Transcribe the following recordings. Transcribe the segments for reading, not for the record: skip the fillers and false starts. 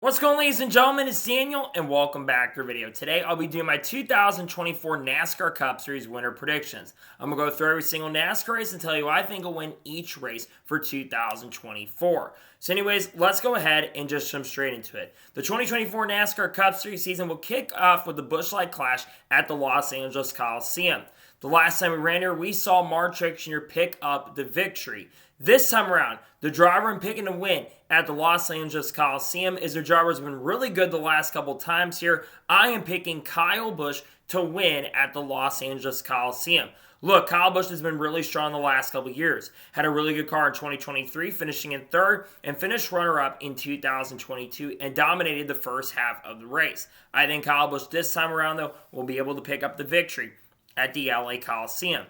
What's going on, ladies and gentlemen? It's Daniel, and welcome back to our video. Today, I'll be doing my 2024 NASCAR Cup Series winner predictions. I'm going to go through every single NASCAR race and tell you who I think will win each race for 2024. So anyways, let's go ahead and just jump straight into it. The 2024 NASCAR Cup Series season will kick off with the Busch Light Clash at the Los Angeles Coliseum. The last time we ran here, we saw Mark Truex Jr. pick up the victory. This time around, the driver I'm picking to win at the Los Angeles Coliseum is a driver who's been really good the last couple times here. I am picking Kyle Busch to win at the Los Angeles Coliseum. Look, Kyle Busch has been really strong the last couple years. Had a really good car in 2023, finishing in third, and finished runner-up in 2022, and dominated the first half of the race. I think Kyle Busch this time around, though, will be able to pick up the victory at the LA Coliseum.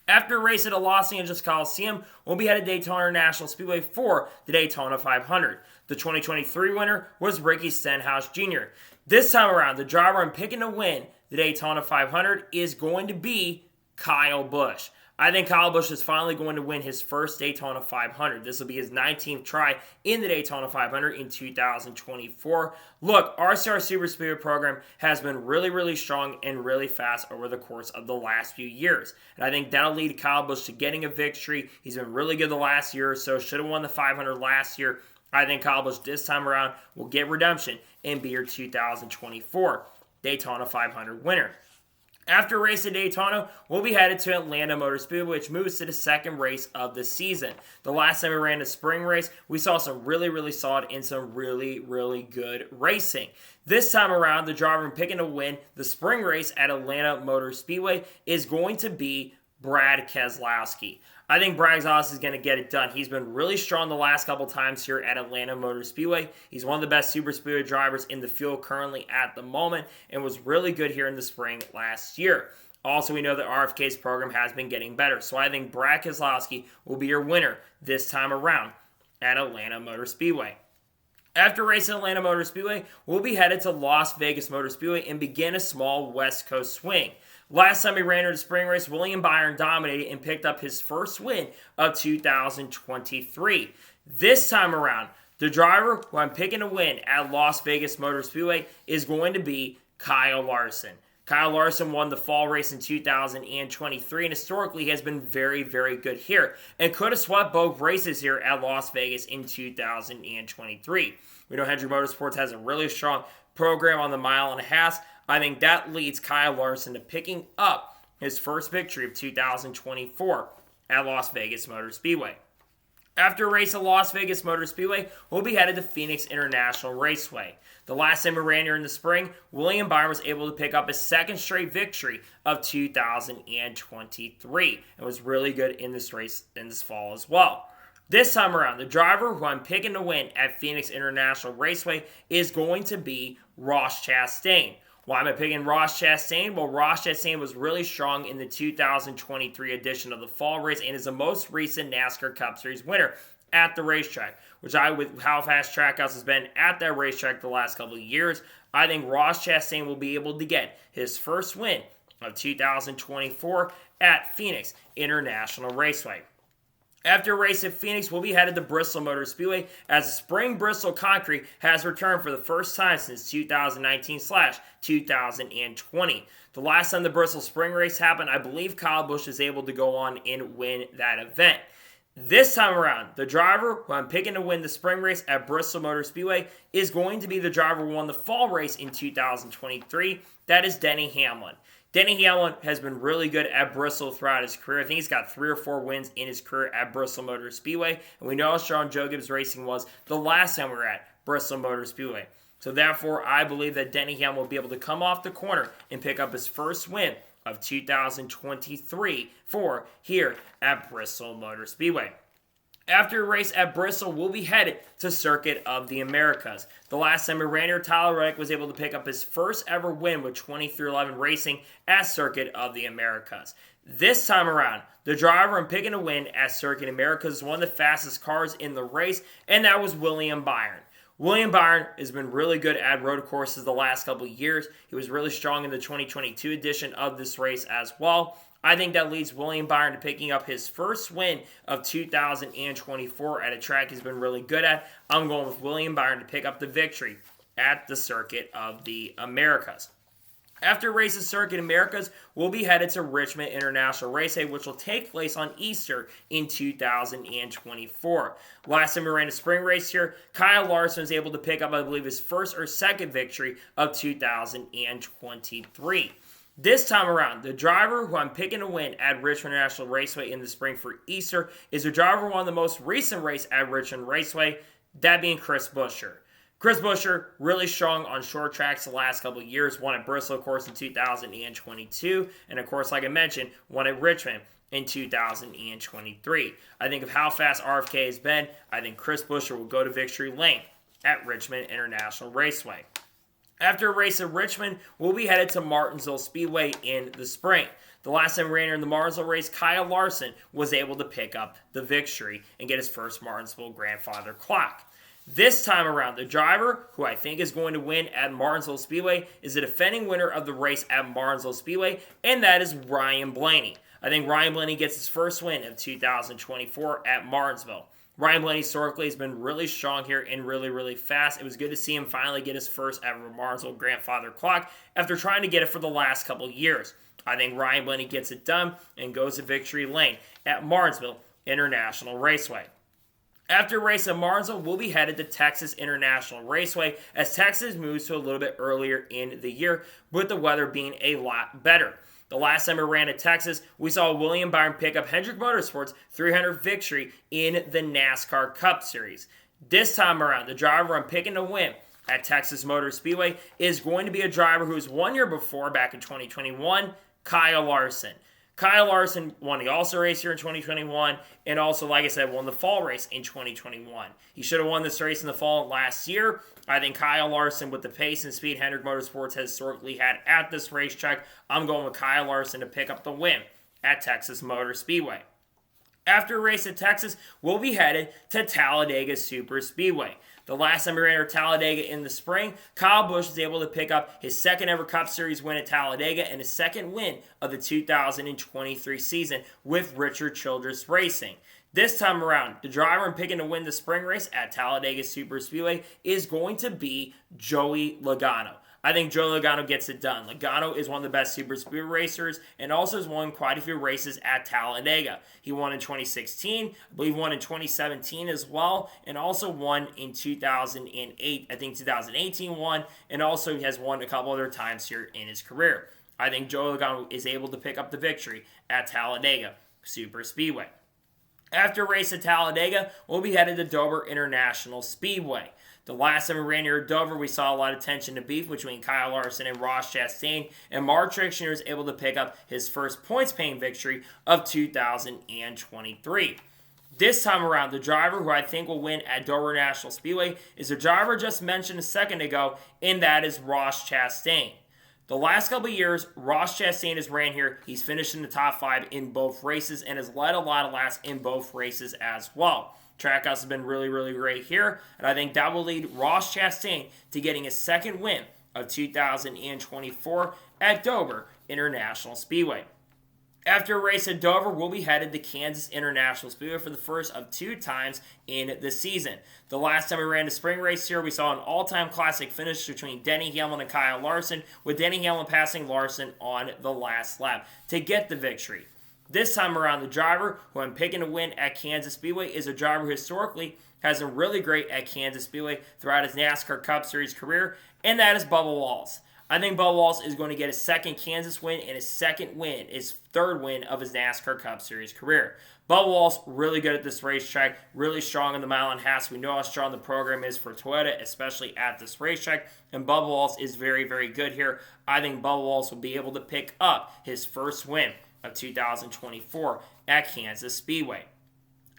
After a race at the Los Angeles Coliseum, we'll be headed to Daytona International Speedway for the Daytona 500. The 2023 winner was Ricky Stenhouse Jr. This time around, the driver I'm picking to win the Daytona 500 is going to be Kyle Busch. I think Kyle Busch is finally going to win his first Daytona 500. This will be his 19th try in the Daytona 500 in 2024. Look, RCR Super Speedway program has been really strong and really fast over the course of the last few years. And I think that'll lead Kyle Busch to getting a victory. He's been really good the last year or so. Should have won the 500 last year. I think Kyle Busch this time around will get redemption and be your 2024 Daytona 500 winner. After a race at Daytona, we'll be headed to Atlanta Motor Speedway, which moves to the second race of the season. The last time we ran a spring race, we saw some really solid and some really good racing. This time around, the driver picking to win the spring race at Atlanta Motor Speedway is going to be Brad Keselowski. I think Brad Keselowski is going to get it done. He's been really strong the last couple times here at Atlanta Motor Speedway. He's one of the best super speedway drivers in the field currently at the moment and was really good here in the spring last year. Also, we know that RFK's program has been getting better. So I think Brad Keselowski will be your winner this time around at Atlanta Motor Speedway. After racing Atlanta Motor Speedway, we'll be headed to Las Vegas Motor Speedway and begin a small West Coast swing. Last time we ran the spring race, William Byron dominated and picked up his first win of 2023. This time around, the driver who I'm picking to win at Las Vegas Motor Speedway is going to be Kyle Larson. Kyle Larson won the fall race in 2023 and historically has been very good here and could have swept both races here at Las Vegas in 2023. We know Hendrick Motorsports has a really strong program on the mile and a half. I think that leads Kyle Larson to picking up his first victory of 2024 at Las Vegas Motor Speedway. After a race at Las Vegas Motor Speedway, we'll be headed to Phoenix International Raceway. The last time we ran here in the spring, William Byron was able to pick up his second straight victory of 2023 and was really good in this race in this fall as well. This time around, the driver who I'm picking to win at Phoenix International Raceway is going to be Ross Chastain. Why am I picking Ross Chastain? Well, Ross Chastain was really strong in the 2023 edition of the fall race and is the most recent NASCAR Cup Series winner at the racetrack, with how fast Trackhouse has been at that racetrack the last couple of years. I think Ross Chastain will be able to get his first win of 2024 at Phoenix International Raceway. After a race at Phoenix, we'll be headed to Bristol Motor Speedway as the spring Bristol concrete has returned for the first time since 2019/2020. The last time the Bristol spring race happened, I believe Kyle Busch is able to go on and win that event. This time around, the driver who I'm picking to win the spring race at Bristol Motor Speedway is going to be the driver who won the fall race in 2023. That is Denny Hamlin. Denny Hamlin has been really good at Bristol throughout his career. I think he's got 3 or 4 wins in his career at Bristol Motor Speedway. And we know how strong Joe Gibbs Racing was the last time we were at Bristol Motor Speedway. So therefore, I believe that Denny Hamlin will be able to come off the corner and pick up his first win of 2023 for here at Bristol Motor Speedway. After a race at Bristol, we'll be headed to Circuit of the Americas. The last time we ran here, Tyler Reddick was able to pick up his first ever win with 2311 Racing at Circuit of the Americas. This time around, the driver I'm picking to win at Circuit Americas is one of the fastest cars in the race, and that was William Byron. William Byron has been really good at road courses the last couple of years. He was really strong in the 2022 edition of this race as well. I think that leads William Byron to picking up his first win of 2024 at a track he's been really good at. I'm going with William Byron to pick up the victory at the Circuit of the Americas. After races Circuit Americas, we'll be headed to Richmond International Raceway, which will take place on Easter in 2024. Last time we ran a spring race here, Kyle Larson was able to pick up, I believe, his first or second victory of 2023. This time around, the driver who I'm picking to win at Richmond International Raceway in the spring for Easter is the driver who won the most recent race at Richmond Raceway, that being Chris Buescher. Chris Buescher, really strong on short tracks the last couple of years, won at Bristol, of course, in 2022, and of course, like I mentioned, won at Richmond in 2023. I think of how fast RFK has been, I think Chris Buescher will go to victory lane at Richmond International Raceway. After a race at Richmond, we'll be headed to Martinsville Speedway in the spring. The last time we ran in the Martinsville race, Kyle Larson was able to pick up the victory and get his first Martinsville grandfather clock. This time around, the driver who I think is going to win at Martinsville Speedway is the defending winner of the race at Martinsville Speedway, and that is Ryan Blaney. I think Ryan Blaney gets his first win of 2024 at Martinsville. Ryan Blaney historically has been really strong here and really, really fast. It was good to see him finally get his first ever Martinsville grandfather clock after trying to get it for the last couple of years. I think Ryan Blaney gets it done and goes to victory lane at Martinsville International Raceway. After race at Martinsville, we'll be headed to Texas International Raceway as Texas moves to a little bit earlier in the year, with the weather being a lot better. The last time we ran at Texas, we saw William Byron pick up Hendrick Motorsports' 300 victory in the NASCAR Cup Series. This time around, the driver I'm picking to win at Texas Motor Speedway is going to be a driver who was 1 year before, back in 2021, Kyle Larson. Kyle Larson won the All-Star race here in 2021, and also, like I said, won the fall race in 2021. He should have won this race in the fall last year. I think Kyle Larson, with the pace and speed Hendrick Motorsports has historically had at this racetrack, I'm going with Kyle Larson to pick up the win at Texas Motor Speedway. After a race at Texas, we'll be headed to Talladega Super Speedway. The last time we ran at Talladega in the spring, Kyle Busch was able to pick up his second ever Cup Series win at Talladega and his second win of the 2023 season with Richard Childress Racing. This time around, the driver I'm picking to win the spring race at Talladega Super Speedway is going to be Joey Logano. I think Joey Logano gets it done. Logano is one of the best super speed racers and also has won quite a few races at Talladega. He won in 2016, I believe won in 2017 as well, and also won in 2008. I think 2018 won, and also has won a couple other times here in his career. I think Joey Logano is able to pick up the victory at Talladega Super Speedway. After a race at Talladega, we'll be headed to Dover International Speedway. The last time we ran here at Dover, we saw a lot of tension and beef between Kyle Larson and Ross Chastain, and Mark Truex was able to pick up his first points-paying victory of 2023. This time around, the driver who I think will win at Dover International Speedway is the driver just mentioned a second ago, and that is Ross Chastain. The last couple of years, Ross Chastain has ran here. He's finished in the top 5 in both races and has led a lot of laps in both races as well. Trackhouse has been really, really great here, and I think that will lead Ross Chastain to getting his second win of 2024 at Dover International Speedway. After a race at Dover, we'll be headed to Kansas International Speedway for the first of 2 times in the season. The last time we ran the spring race here, we saw an all-time classic finish between Denny Hamlin and Kyle Larson, with Denny Hamlin passing Larson on the last lap to get the victory. This time around, the driver who I'm picking to win at Kansas Speedway is a driver who historically has been really great at Kansas Speedway throughout his NASCAR Cup Series career, and that is Bubba Wallace. I think Bubba Wallace is going to get his second Kansas win and his third win of his NASCAR Cup Series career. Bubba Wallace, really good at this racetrack, really strong in the mile and a half. We know how strong the program is for Toyota, especially at this racetrack, and Bubba Wallace is very, very good here. I think Bubba Wallace will be able to pick up his first win of 2024 at Kansas Speedway.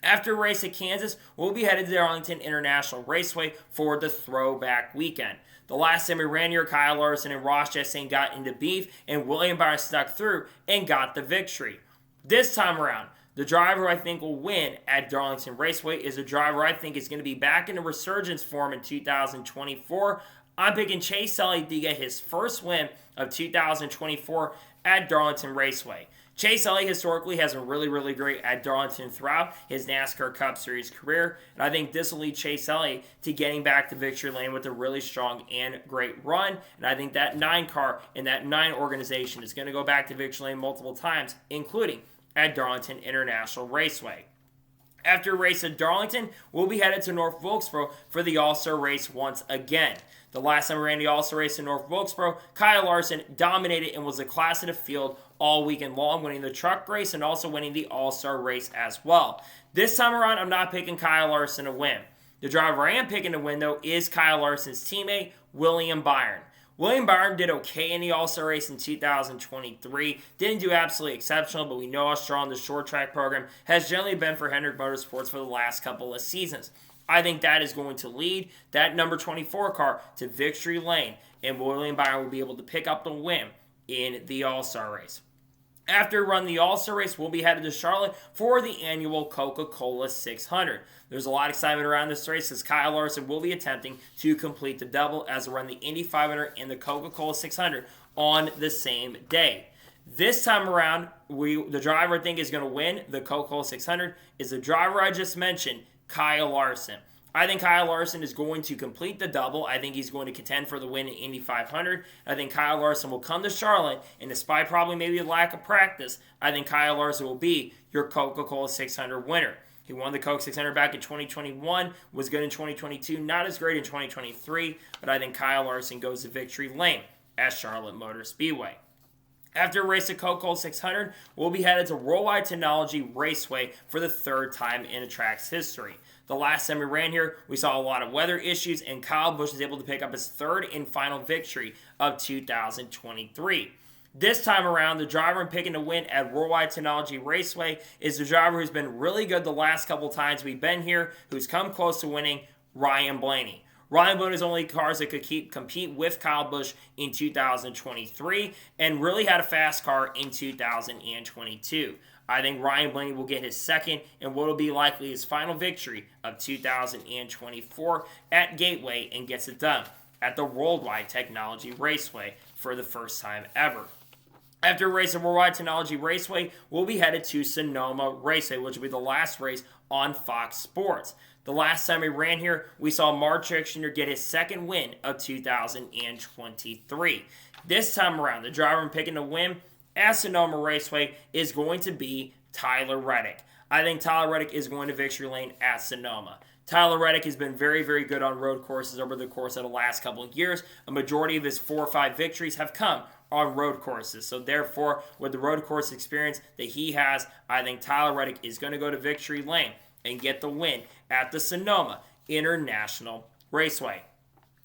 After a race at Kansas, we'll be headed to Arlington International Raceway for the throwback weekend. The last time we ran here, Kyle Larson and Ross Chastain got into beef, and William Byron stuck through and got the victory. This time around, the driver I think will win at Darlington Raceway is a driver I think is going to be back in a resurgence form in 2024. I'm picking Chase Elliott to get his first win of 2024 at Darlington Raceway. Chase Elliott historically has been really great at Darlington throughout his NASCAR Cup Series career, and I think this will lead Chase Elliott to getting back to victory lane with a really strong and great run, and I think that 9 car and that 9 organization is going to go back to victory lane multiple times, including at Darlington International Raceway. After a race at Darlington, we'll be headed to North Wilkesboro for the All-Star race once again. The last time we ran the All-Star race in North Wilkesboro, Kyle Larson dominated and was the class of the field all weekend long, winning the truck race and also winning the All-Star race as well. This time around, I'm not picking Kyle Larson to win. The driver I am picking to win, though, is Kyle Larson's teammate, William Byron. William Byron did okay in the All-Star race in 2023. Didn't do absolutely exceptional, but we know how strong the short track program has generally been for Hendrick Motorsports for the last couple of seasons. I think that is going to lead that number 24 car to victory lane, and William Byron will be able to pick up the win in the All-Star race. After running the All-Star race, we'll be headed to Charlotte for the annual Coca-Cola 600. There's a lot of excitement around this race as Kyle Larson will be attempting to complete the double as we run the Indy 500 and the Coca-Cola 600 on the same day. This time around, the driver I think is going to win the Coca-Cola 600 is the driver I just mentioned, Kyle Larson. I think Kyle Larson is going to complete the double. I think he's going to contend for the win in Indy 500. I think Kyle Larson will come to Charlotte, and despite probably maybe a lack of practice, I think Kyle Larson will be your Coca-Cola 600 winner. He won the Coke 600 back in 2021, was good in 2022, not as great in 2023, but I think Kyle Larson goes to victory lane at Charlotte Motor Speedway. After a race at Coca-Cola 600, we'll be headed to Worldwide Technology Raceway for the 3rd time in the track's history. The last time we ran here, we saw a lot of weather issues, and Kyle Busch was able to pick up his 3rd and final victory of 2023. This time around, the driver I'm picking to win at Worldwide Technology Raceway is the driver who's been really good the last couple times we've been here, who's come close to winning, Ryan Blaney. Ryan Blaney's only cars that could compete with Kyle Busch in 2023 and really had a fast car in 2022. I think Ryan Blaney will get his 2nd and what will be likely his final victory of 2024 at Gateway and gets it done at the Worldwide Technology Raceway for the first time ever. After a race at Worldwide Technology Raceway, we'll be headed to Sonoma Raceway, which will be the last race on Fox Sports. The last time we ran here, we saw Mark Jr. get his 2nd win of 2023. This time around, the driver I'm picking to win at Sonoma Raceway is going to be Tyler Reddick. I think Tyler Reddick is going to victory lane at Sonoma. Tyler Reddick has been very good on road courses over the course of the last couple of years. A majority of his 4 or 5 victories have come on road courses. So therefore, with the road course experience that he has, I think Tyler Reddick is going to go to victory lane and get the win at the Sonoma International Raceway.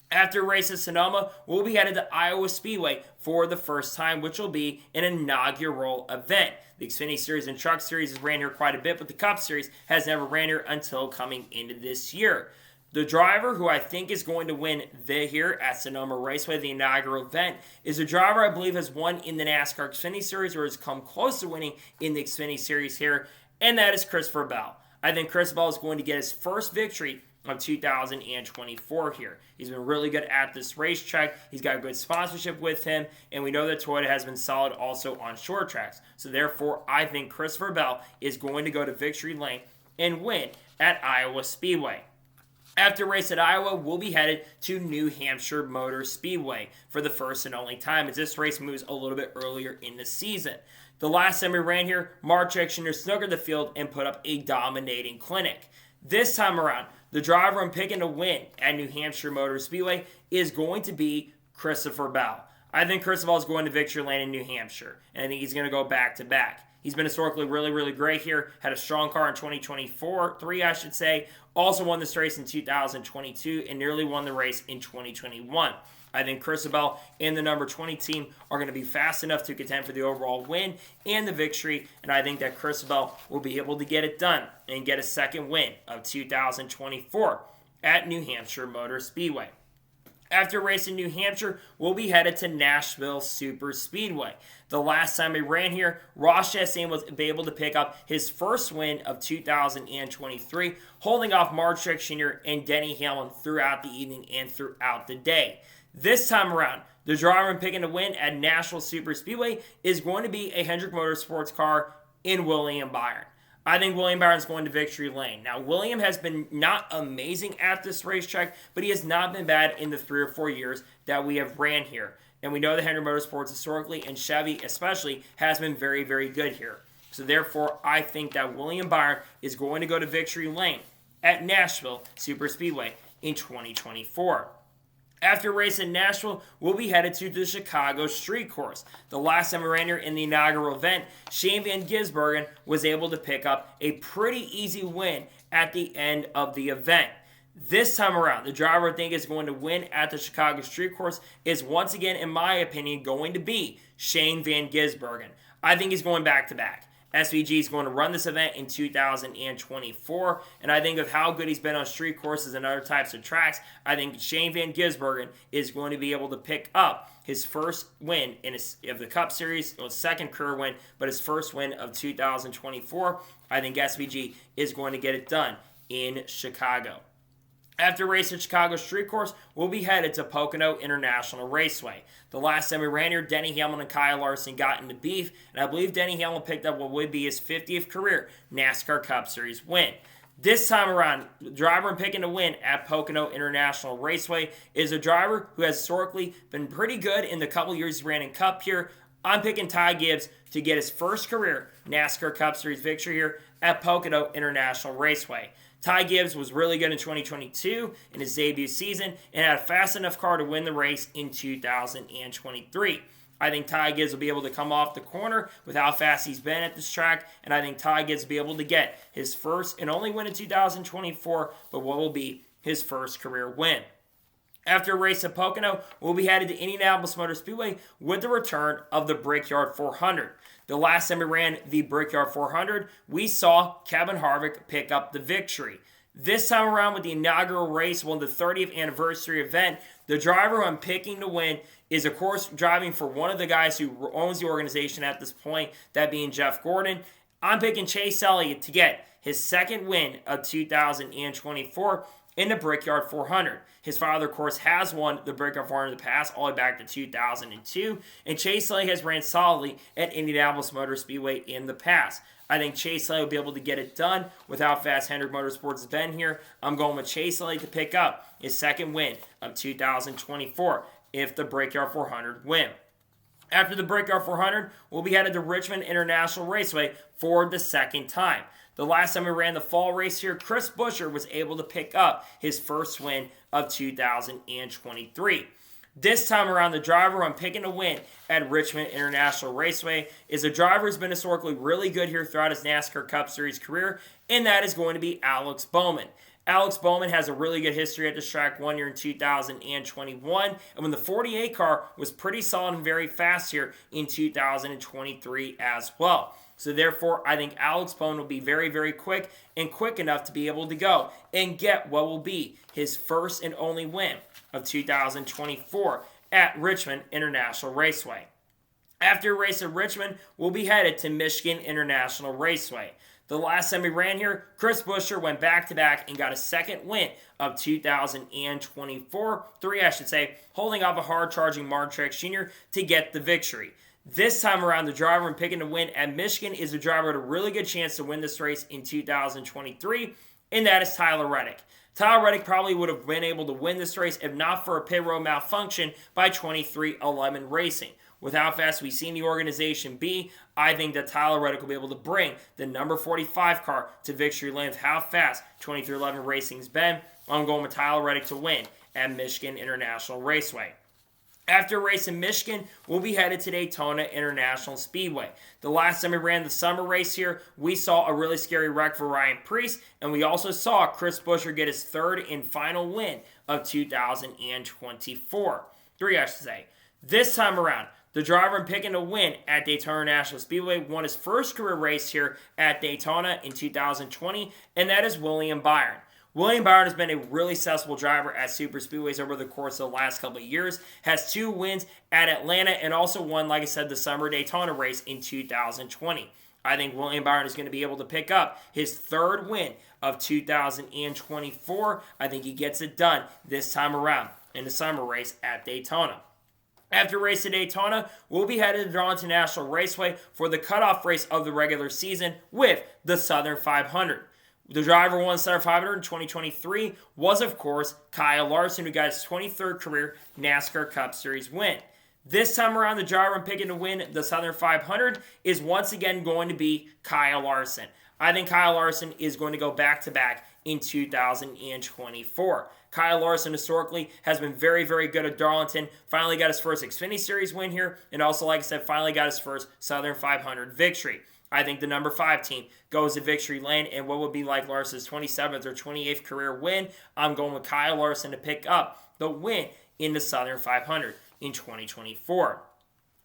After a race at Sonoma, we'll be headed to Iowa Speedway for the first time, which will be an inaugural event. The Xfinity Series and Truck Series has ran here quite a bit, but the Cup Series has never ran here until coming into this year. The driver who I think is going to win here at Sonoma Raceway, the inaugural event, is a driver I believe has won in the NASCAR Xfinity Series or has come close to winning in the Xfinity Series here, and that is Christopher Bell. I think Chris Bell is going to get his first victory of 2024 here. He's been really good at this racetrack. He's got good sponsorship with him, and we know that Toyota has been solid also on short tracks. So therefore, I think Christopher Bell is going to go to victory lane and win at Iowa Speedway. After a race at Iowa, we'll be headed to New Hampshire Motor Speedway for the first and only time, as this race moves a little bit earlier in the season. The last time we ran here, Mark Jr. snookered the field and put up a dominating clinic. This time around, the driver I'm picking to win at New Hampshire Motor Speedway is going to be Christopher Bell. I think Christopher Bell is going to victory lane in New Hampshire, and I think he's going to go back-to-back. He's been historically really great here. Had a strong car in 2023, I should say. Also won this race in 2022 and nearly won the race in 2021. I think Christopher Bell and the number 20 team are going to be fast enough to contend for the overall win and the victory, and I think that Christopher Bell will be able to get it done and get a 2nd win of 2024 at New Hampshire Motor Speedway. After a race in New Hampshire, we'll be headed to Nashville Super Speedway. The last time he ran here, Ross Chastain was able to pick up his first win of 2023, holding off Mark Truex Jr. and Denny Hamlin throughout the evening and throughout the day. This time around, the driver picking to win at Nashville Super Speedway is going to be a Hendrick Motorsports car in William Byron. I think William Byron's going to victory lane. Now, William has been not amazing at this racetrack, but he has not been bad in the 3 or 4 years that we have ran here. And we know that Hendrick Motorsports historically, and Chevy especially, has been very, very good here. So therefore, I think that William Byron is going to go to victory lane at Nashville Super Speedway in 2024. After a race in Nashville, we'll be headed to the Chicago Street Course. The last time we ran here in the inaugural event, Shane Van Gisbergen was able to pick up a pretty easy win at the end of the event. This time around, the driver I think is going to win at the Chicago Street Course is once again, in my opinion, going to be Shane Van Gisbergen. I think he's going back-to-back. SVG is going to run this event in 2024, and I think of how good he's been on street courses and other types of tracks, I think Shane Van Gisbergen is going to be able to pick up his first win of the Cup Series, his second career win, but his first win of 2024. I think SVG is going to get it done in Chicago. After racing Chicago Street Course, we'll be headed to Pocono International Raceway. The last time we ran here, Denny Hamlin and Kyle Larson got into beef, and I believe Denny Hamlin picked up what would be his 50th career NASCAR Cup Series win. This time around, the driver picking to win at Pocono International Raceway is a driver who has historically been pretty good in the couple years he ran in Cup here. I'm picking Ty Gibbs to get his first career NASCAR Cup Series victory here at Pocono International Raceway. Ty Gibbs was really good in 2022 in his debut season and had a fast enough car to win the race in 2023. I think Ty Gibbs will be able to come off the corner with how fast he's been at this track, and I think Ty Gibbs will be able to get his first and only win in 2024, but what will be his first career win. After a race at Pocono, we'll be headed to Indianapolis Motor Speedway with the return of the Brickyard 400. The last time we ran the Brickyard 400, we saw Kevin Harvick pick up the victory. This time around with the inaugural race, the 30th anniversary event, the driver who I'm picking to win is, of course, driving for one of the guys who owns the organization at this point, that being Jeff Gordon. I'm picking Chase Elliott to get his second win of 2024 in the Brickyard 400. His father, of course, has won the Brickyard 400 in the past, all the way back to 2002, and Chase Elliott has ran solidly at Indianapolis Motor Speedway in the past. I think Chase Elliott will be able to get it done with how fast Hendrick Motorsports has been here. I'm going with Chase Elliott to pick up his second win of 2024 if the Brickyard 400 win. After the Brickyard 400, we'll be headed to Richmond International Raceway for the second time. The last time we ran the fall race here, Chris Buescher was able to pick up his first win of 2023. This time around, the driver I'm picking to win at Richmond International Raceway is a driver who's been historically really good here throughout his NASCAR Cup Series career, and that is going to be Alex Bowman. Alex Bowman has a really good history at this track, 1 year in 2021, and when the 48 car was pretty solid and very fast here in 2023 as well. So therefore, I think Alex Bowman will be very, very quick and quick enough to be able to go and get what will be his first and only win of 2024 at Richmond International Raceway. After a race at Richmond, we'll be headed to Michigan International Raceway. The last time we ran here, Chris Buescher went back-to-back and got a second win of 2024, holding off a hard-charging Mark Truex Jr. to get the victory. This time around, the driver I'm picking to win at Michigan is a driver with a really good chance to win this race in 2023, and that is Tyler Reddick. Tyler Reddick probably would have been able to win this race if not for a pit road malfunction by 2311 Racing. With how fast we've seen the organization be, I think that Tyler Reddick will be able to bring the number 45 car to victory lane with how fast 2311 Racing's been. I'm going with Tyler Reddick to win at Michigan International Raceway. After a race in Michigan, we'll be headed to Daytona International Speedway. The last time we ran the summer race here, we saw a really scary wreck for Ryan Preece, and we also saw Chris Buescher get his third and final win of 2024. This time around, the driver I'm picking to win at Daytona International Speedway won his first career race here at Daytona in 2020, and that is William Byron. William Byron has been a really successful driver at super speedways over the course of the last couple of years. Has 2 wins at Atlanta and also won, like I said, the Summer Daytona race in 2020. I think William Byron is going to be able to pick up his 3rd win of 2024. I think he gets it done this time around in the summer race at Daytona. After race at Daytona, we'll be headed to Darlington National Raceway for the cutoff race of the regular season with the Southern 500. The driver who won Southern 500 in 2023 was, of course, Kyle Larson, who got his 23rd career NASCAR Cup Series win. This time around, the driver I'm picking to win the Southern 500 is once again going to be Kyle Larson. I think Kyle Larson is going to go back-to-back in 2024. Kyle Larson historically has been very, very good at Darlington. Finally got his first Xfinity Series win here, and also, like I said, finally got his first Southern 500 victory. I think the number 5 team goes to victory lane, and what would be like Larson's 27th or 28th career win, I'm going with Kyle Larson to pick up the win in the Southern 500 in 2024.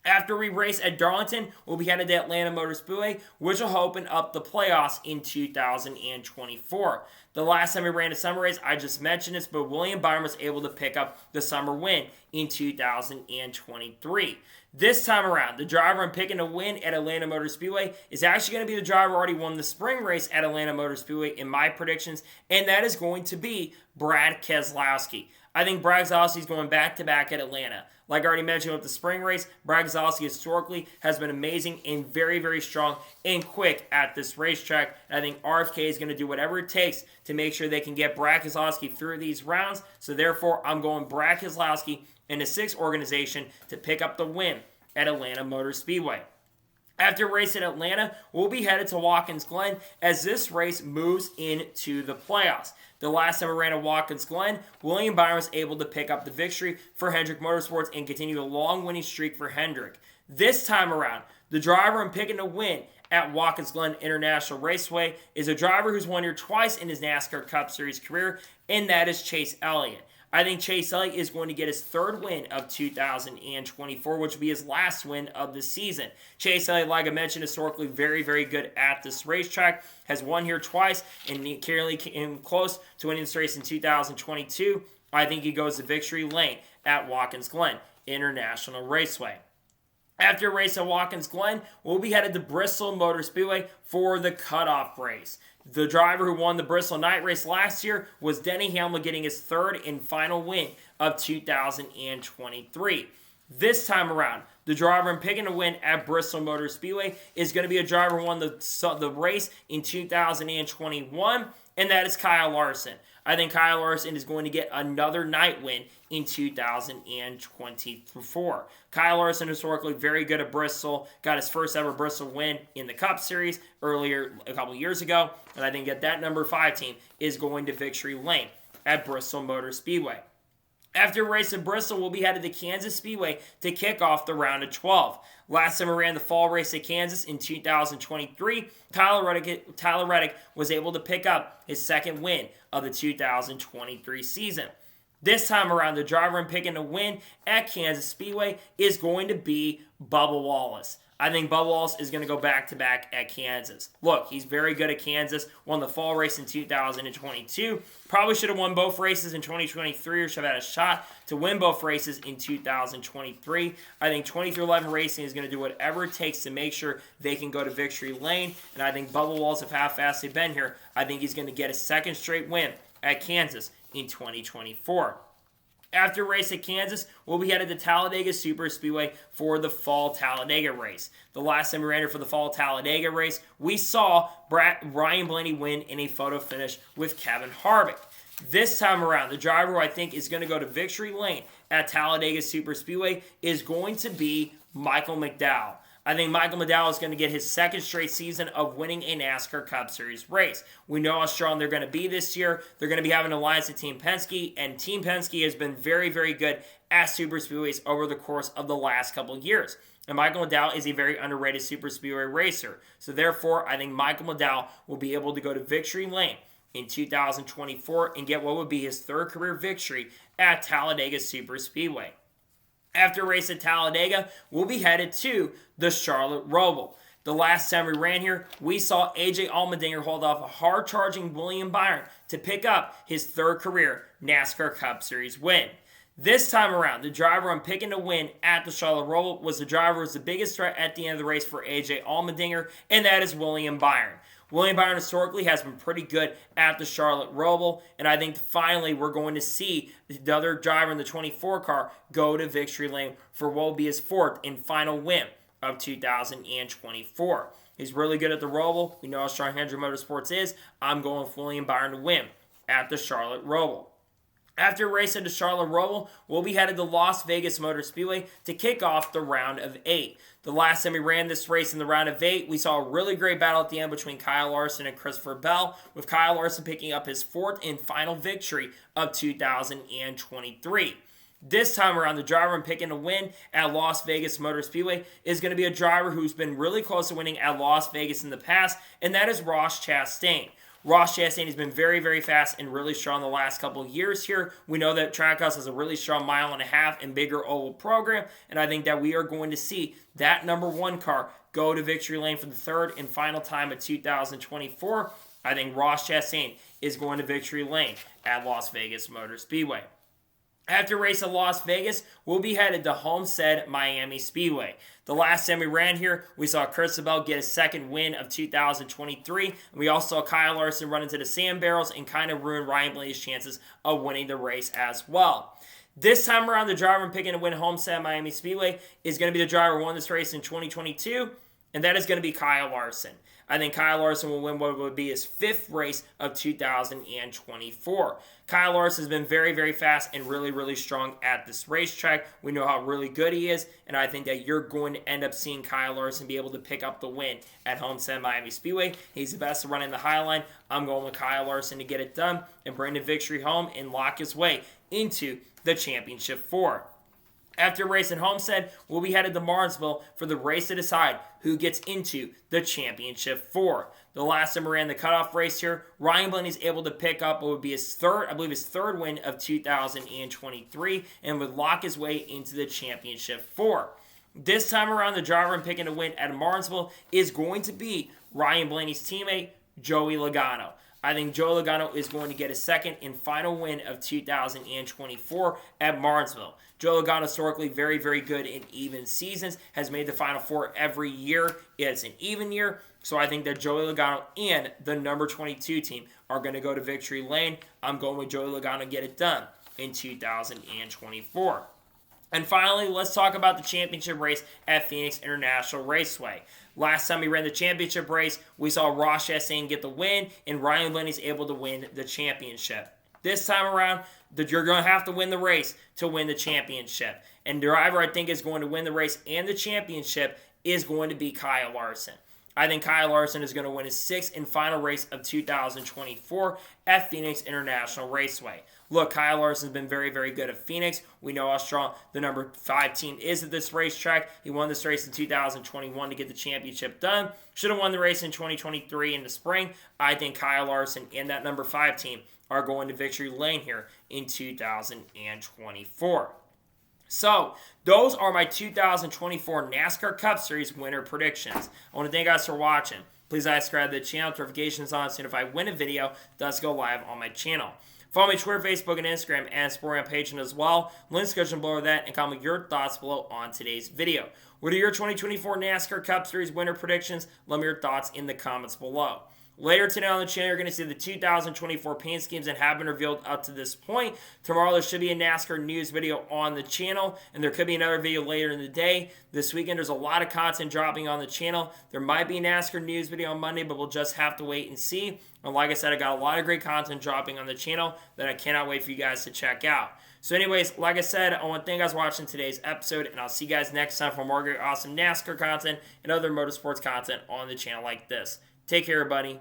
After we race at Darlington, we'll be headed to Atlanta Motor Speedway, which will open up the playoffs in 2024. The last time we ran a summer race, I just mentioned this, but William Byron was able to pick up the summer win in 2023. This time around, the driver I'm picking to win at Atlanta Motor Speedway is actually going to be the driver who already won the spring race at Atlanta Motor Speedway in my predictions, and that is going to be Brad Keselowski. I think Brad Keselowski is going back-to-back at Atlanta. Like I already mentioned with the spring race, Brad Keselowski historically has been amazing and very, very strong and quick at this racetrack. And I think RFK is going to do whatever it takes to make sure they can get Brad Keselowski through these rounds. So therefore, I'm going Brad Keselowski in the 6th organization to pick up the win at Atlanta Motor Speedway. After race at Atlanta, we'll be headed to Watkins Glen as this race moves into the playoffs. The last time we ran at Watkins Glen, William Byron was able to pick up the victory for Hendrick Motorsports and continue the long winning streak for Hendrick. This time around, the driver I'm picking to win at Watkins Glen International Raceway is a driver who's won here twice in his NASCAR Cup Series career, and that is Chase Elliott. I think Chase Elliott is going to get his 3rd win of 2024, which will be his last win of the season. Chase Elliott, like I mentioned, historically very, very good at this racetrack. Has won here twice and currently came close to winning this race in 2022. I think he goes to victory lane at Watkins Glen International Raceway. After a race at Watkins Glen, we'll be headed to Bristol Motor Speedway for the cutoff race. The driver who won the Bristol Night Race last year was Denny Hamlin, getting his 3rd and final win of 2023. This time around, the driver I'm picking to win at Bristol Motor Speedway is going to be a driver who won the race in 2021, and that is Kyle Larson. I think Kyle Larson is going to get another night win in 2024. Kyle Larson, historically very good at Bristol, got his first ever Bristol win in the Cup Series earlier a couple years ago, and I think that number 5 team is going to victory lane at Bristol Motor Speedway. After a race at Bristol, we'll be headed to Kansas Speedway to kick off the round of 12. Last time we ran the fall race at Kansas in 2023, Tyler Reddick was able to pick up his 2nd win of the 2023 season. This time around, the driver I'm picking to win at Kansas Speedway is going to be Bubba Wallace. I think Bubba Wallace is going to go back-to-back at Kansas. Look, he's very good at Kansas. Won the fall race in 2022. Probably should have won both races in 2023 or should have had a shot to win both races in 2023. I think 23XI Racing is going to do whatever it takes to make sure they can go to victory lane. And I think Bubba Wallace, of how fast they've been here, I think he's going to get a 2nd straight win at Kansas in 2024. After a race at Kansas, we'll be headed to Talladega Super Speedway for the Fall Talladega race. The last time we ran here for the Fall Talladega race, we saw Ryan Blaney win in a photo finish with Kevin Harvick. This time around, the driver who I think is going to go to victory lane at Talladega Super Speedway is going to be Michael McDowell. I think Michael McDowell is going to get his 2nd straight season of winning a NASCAR Cup Series race. We know how strong they're going to be this year. They're going to be having an alliance with Team Penske, and Team Penske has been very, very good at Super Speedways over the course of the last couple of years. And Michael McDowell is a very underrated Super Speedway racer. So therefore, I think Michael McDowell will be able to go to victory lane in 2024 and get what would be his 3rd career victory at Talladega Super Speedway. After a race at Talladega, we'll be headed to the Charlotte Roval. The last time we ran here, we saw AJ Allmendinger hold off a hard-charging William Byron to pick up his third career NASCAR Cup Series win. This time around, the driver I'm picking to win at the Charlotte Roval was the driver who was the biggest threat at the end of the race for AJ Allmendinger, and that is William Byron. William Byron historically has been pretty good at the Charlotte Roval, and I think finally we're going to see the other driver in the 24 car go to victory lane for what will be his fourth and final win of 2024. He's really good at the Roval. We know how strong Hendrick Motorsports is. I'm going with William Byron to win at the Charlotte Roval. After a race at the Charlotte Roval, we'll be headed to Las Vegas Motor Speedway to kick off the round of 8. The last time we ran this race in the round of 8, we saw a really great battle at the end between Kyle Larson and Christopher Bell, with Kyle Larson picking up his fourth and final victory of 2023. This time around, the driver I'm picking to win at Las Vegas Motor Speedway is going to be a driver who's been really close to winning at Las Vegas in the past, and that is Ross Chastain. Ross Chastain has been very, very fast and really strong the last couple of years here. We know that Trackhouse has a really strong mile-and-a-half and bigger oval program, and I think that we are going to see that number 1 car go to victory lane for the third and final time of 2024. I think Ross Chastain is going to victory lane at Las Vegas Motor Speedway. After race at Las Vegas, we'll be headed to Homestead Miami Speedway. The last time we ran here, we saw Christopher Bell get his second win of 2023. And we also saw Kyle Larson run into the sand barrels and kind of ruin Ryan Blaney's chances of winning the race as well. This time around, the driver I'm picking to win Homestead Miami Speedway is going to be the driver who won this race in 2022, and that is going to be Kyle Larson. I think Kyle Larson will win what would be his 5th race of 2024. Kyle Larson has been very, very fast and really, really strong at this racetrack. We know how really good he is, and I think that you're going to end up seeing Kyle Larson be able to pick up the win at Homestead Miami Speedway. He's the best at running the high line. I'm going with Kyle Larson to get it done and bring the victory home and lock his way into the Championship 4. After race at Homestead, we'll be headed to Martinsville for the race to decide who gets into the Championship 4. The last time we ran the cutoff race here, Ryan Blaney's able to pick up what would be his third win of 2023 and would lock his way into the Championship 4. This time around, the driver I'm picking to win at Martinsville is going to be Ryan Blaney's teammate, Joey Logano. I think Joey Logano is going to get a second and final win of 2024 at Martinsville. Joey Logano historically very, very good in even seasons, has made the Final Four every year. It's an even year, so I think that Joey Logano and the number 22 team are going to go to victory lane. I'm going with Joey Logano to get it done in 2024. And finally, let's talk about the championship race at Phoenix International Raceway. Last time we ran the championship race, we saw Ross Chastain get the win, and Ryan Blaney's able to win the championship. This time around, you're going to have to win the race to win the championship. And the driver I think is going to win the race and the championship is going to be Kyle Larson. I think Kyle Larson is going to win his 6th and final race of 2024 at Phoenix International Raceway. Look, Kyle Larson has been very, very good at Phoenix. We know how strong the number 5 team is at this racetrack. He won this race in 2021 to get the championship done. Should have won the race in 2023 in the spring. I think Kyle Larson and that number 5 team are going to victory lane here in 2024. So, those are my 2024 NASCAR Cup Series winner predictions. I want to thank you guys for watching. Please subscribe to the channel, notifications on, so if I win a video, it does go live on my channel. Follow me on Twitter, Facebook, and Instagram, and support my page as well. Links description below that, and comment your thoughts below on today's video. What are your 2024 NASCAR Cup Series winner predictions? Let me know your thoughts in the comments below. Later today on the channel, you're going to see the 2024 paint schemes that have been revealed up to this point. Tomorrow, there should be a NASCAR news video on the channel, and there could be another video later in the day. This weekend, there's a lot of content dropping on the channel. There might be a NASCAR news video on Monday, but we'll just have to wait and see. And like I said, I got a lot of great content dropping on the channel that I cannot wait for you guys to check out. So anyways, like I said, I want to thank you guys for watching today's episode, and I'll see you guys next time for more great, awesome NASCAR content and other motorsports content on the channel like this. Take care, everybody.